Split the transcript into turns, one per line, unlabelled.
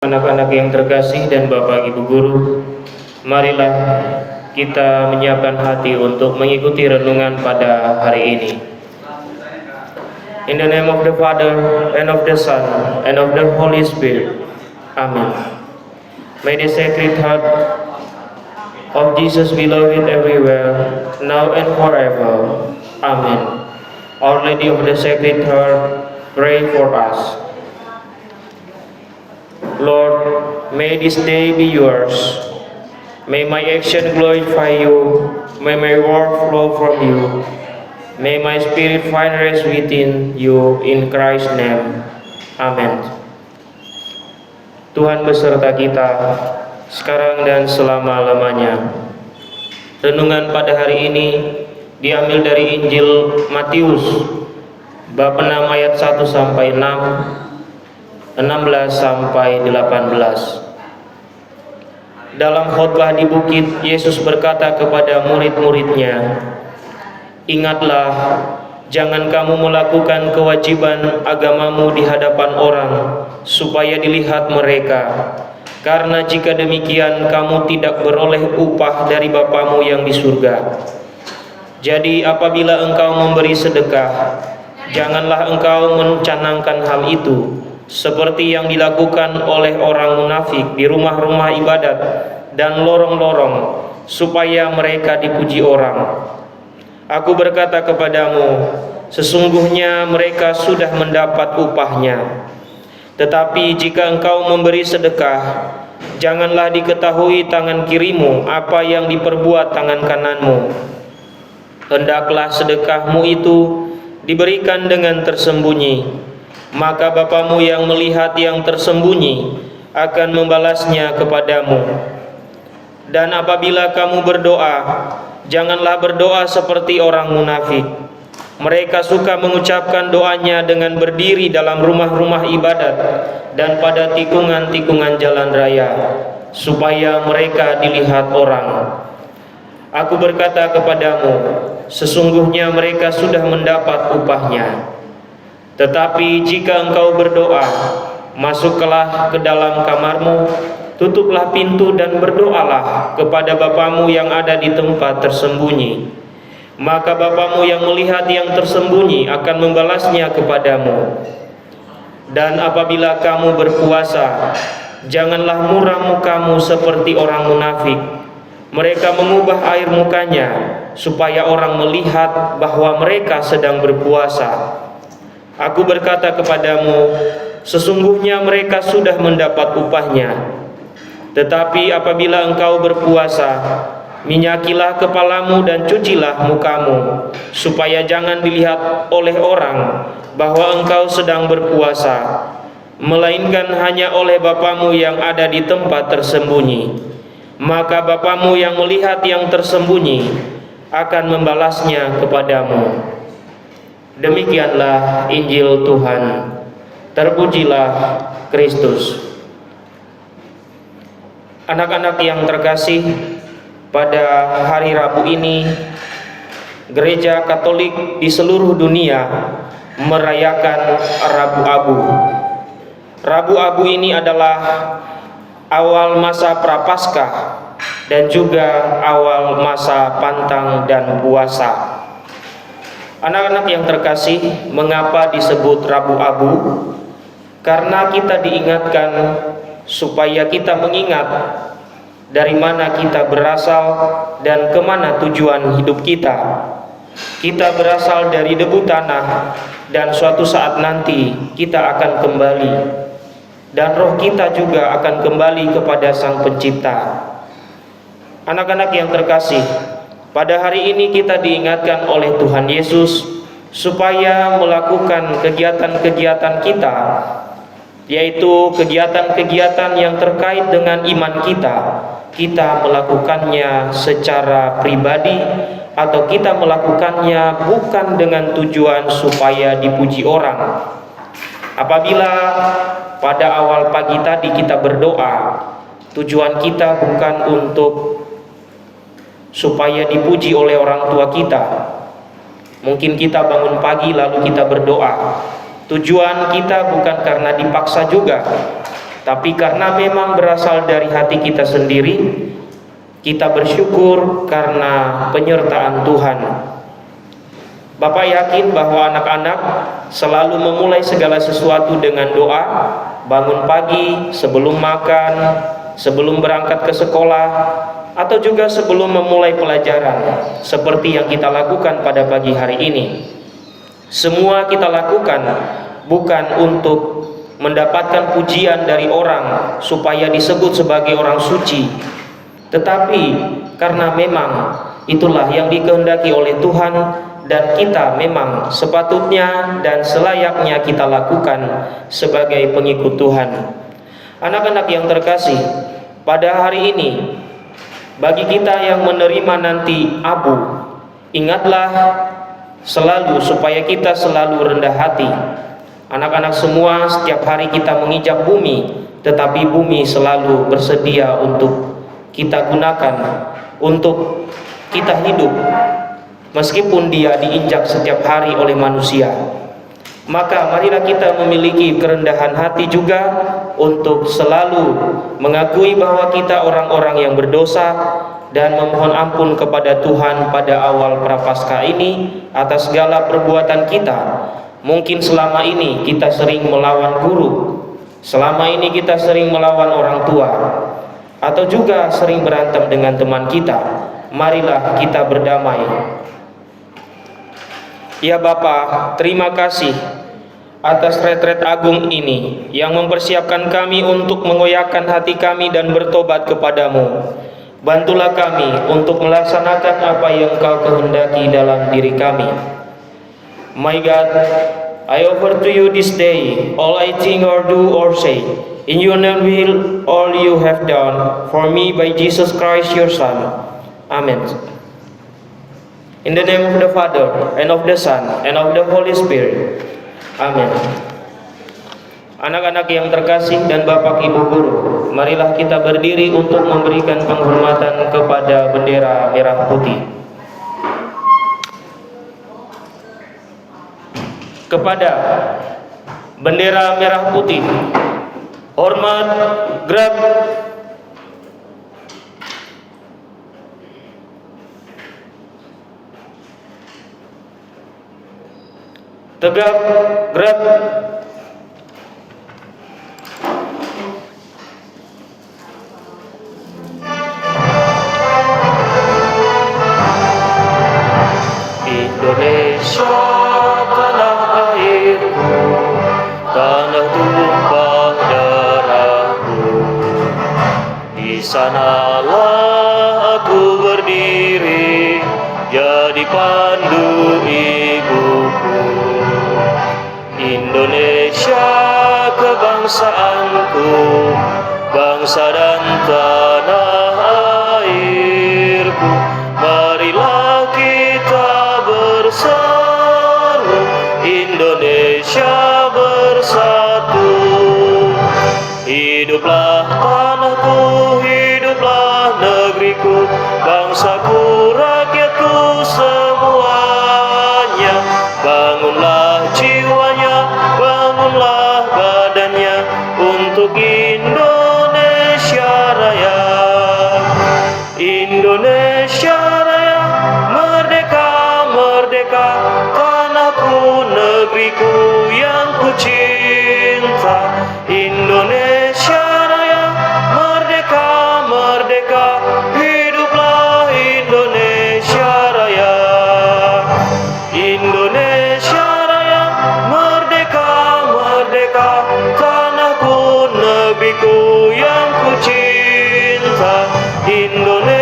Anak-anak yang terkasih dan Bapak Ibu Guru, marilah kita menyiapkan hati untuk mengikuti renungan pada hari ini. In the name of the Father, and of the Son, and of the Holy Spirit. Amen. May the Sacred Heart of Jesus be loved everywhere, now and forever. Amen. Our Lady of the Sacred Heart, pray for us. Lord, may this day be yours. May my action glorify you. May my word flow from you. May my spirit find rest within you. In Christ's name. Amen. Tuhan beserta kita, sekarang dan selama-lamanya. Renungan pada hari ini diambil dari Injil Matius, bab 6 ayat 1 sampai 6. 16 sampai 18. Dalam khotbah di bukit, Yesus berkata kepada murid-muridnya, "Ingatlah, jangan kamu melakukan kewajiban agamamu di hadapan orang, supaya dilihat mereka. Karena jika demikian, kamu tidak beroleh upah dari Bapamu yang di surga. Jadi apabila engkau memberi sedekah, janganlah engkau mencanangkan hal itu, seperti yang dilakukan oleh orang munafik di rumah-rumah ibadat dan lorong-lorong, supaya mereka dipuji orang. Aku berkata kepadamu, sesungguhnya mereka sudah mendapat upahnya. Tetapi jika engkau memberi sedekah, janganlah diketahui tangan kirimu apa yang diperbuat tangan kananmu. Hendaklah sedekahmu itu diberikan dengan tersembunyi, maka Bapamu yang melihat yang tersembunyi akan membalasnya kepadamu. Dan apabila kamu berdoa, janganlah berdoa seperti orang munafik. Mereka suka mengucapkan doanya dengan berdiri dalam rumah-rumah ibadat dan pada tikungan-tikungan jalan raya, supaya mereka dilihat orang. Aku berkata kepadamu, sesungguhnya mereka sudah mendapat upahnya. Tetapi jika engkau berdoa, masuklah ke dalam kamarmu, tutuplah pintu dan berdoalah kepada Bapamu yang ada di tempat tersembunyi. Maka Bapamu yang melihat yang tersembunyi akan membalasnya kepadamu. Dan apabila kamu berpuasa, janganlah muram mukamu seperti orang munafik. Mereka mengubah air mukanya supaya orang melihat bahwa mereka sedang berpuasa. Aku berkata kepadamu, sesungguhnya mereka sudah mendapat upahnya. Tetapi apabila engkau berpuasa, minyakilah kepalamu dan cucilah mukamu, supaya jangan dilihat oleh orang bahwa engkau sedang berpuasa, melainkan hanya oleh Bapamu yang ada di tempat tersembunyi. Maka Bapamu yang melihat yang tersembunyi akan membalasnya kepadamu." Demikianlah Injil Tuhan. Terpujilah Kristus. Anak-anak yang terkasih, pada hari Rabu ini Gereja Katolik di seluruh dunia merayakan Rabu Abu. Rabu Abu ini adalah awal masa Prapaskah dan juga awal masa pantang dan puasa. Anak-anak yang terkasih, mengapa disebut Rabu Abu? Karena kita diingatkan supaya kita mengingat dari mana kita berasal dan kemana tujuan hidup kita. Kita berasal dari debu tanah dan suatu saat nanti kita akan kembali. Dan roh kita juga akan kembali kepada Sang Pencipta. Anak-anak yang terkasih, pada hari ini kita diingatkan oleh Tuhan Yesus supaya melakukan kegiatan-kegiatan kita, yaitu kegiatan-kegiatan yang terkait dengan iman kita. Kita melakukannya secara pribadi atau kita melakukannya bukan dengan tujuan supaya dipuji orang. Apabila pada awal pagi tadi kita berdoa, tujuan kita bukan untuk supaya dipuji oleh orang tua kita. Mungkin kita bangun pagi lalu kita berdoa. Tujuan kita bukan karena dipaksa juga, tapi karena memang berasal dari hati kita sendiri, kita bersyukur karena penyertaan Tuhan. Bapak yakin bahwa anak-anak selalu memulai segala sesuatu dengan doa, bangun pagi, sebelum makan, sebelum berangkat ke sekolah, atau juga sebelum memulai pelajaran, seperti yang kita lakukan pada pagi hari ini. Semua kita lakukan bukan untuk mendapatkan pujian dari orang supaya disebut sebagai orang suci, tetapi karena memang itulah yang dikehendaki oleh Tuhan, dan kita memang sepatutnya dan selayaknya kita lakukan sebagai pengikut Tuhan. Anak-anak yang terkasih, pada hari ini bagi kita yang menerima nanti abu, ingatlah selalu supaya kita selalu rendah hati. Anak-anak semua, setiap hari kita menginjak bumi, tetapi bumi selalu bersedia untuk kita gunakan, untuk kita hidup, meskipun dia diinjak setiap hari oleh manusia. Maka marilah kita memiliki kerendahan hati juga untuk selalu mengakui bahwa kita orang-orang yang berdosa, dan memohon ampun kepada Tuhan pada awal Prapaskah ini atas segala perbuatan kita. Mungkin selama ini kita sering melawan guru, selama ini kita sering melawan orang tua, atau juga sering berantem dengan teman kita. Marilah kita berdamai. Ya Bapa, terima kasih atas retret agung ini yang mempersiapkan kami untuk mengoyakkan hati kami dan bertobat kepadamu. Bantulah kami untuk melaksanakan apa yang Kau kehendaki dalam diri kami. My God, I offer to you this day all I think or do or say, in your name will all you have done for me by Jesus Christ your Son. Amen. In the name of the Father, and of the Son, and of the Holy Spirit. Amin. Anak-anak yang terkasih dan Bapak Ibu Guru, marilah kita berdiri untuk memberikan penghormatan kepada bendera merah putih. Kepada bendera merah putih, hormat, gerak. Tegap, gerak. Indonesia, tanah airku, tanah tumpah darahku. Di sanalah aku berdiri, jadi pandu ibuku. Indonesia kebangsaanku, bangsa dan tanah airku. Marilah kita berseru, Indonesia bersatu. Hiduplah tanahku, hiduplah negeriku, bangsaku, rakyatku semuanya. Bangunlah jiwanya, bangunlah badannya untuk Indonesia Raya. Indonesia Raya, merdeka, merdeka, tanahku, negeriku yang ku cinta. Indonesia Raya, merdeka, merdeka, hiduplah Indonesia Raya. Indonesia Raya, merdeka, merdeka, tanahku, negeriku yang ku cinta. Indonesia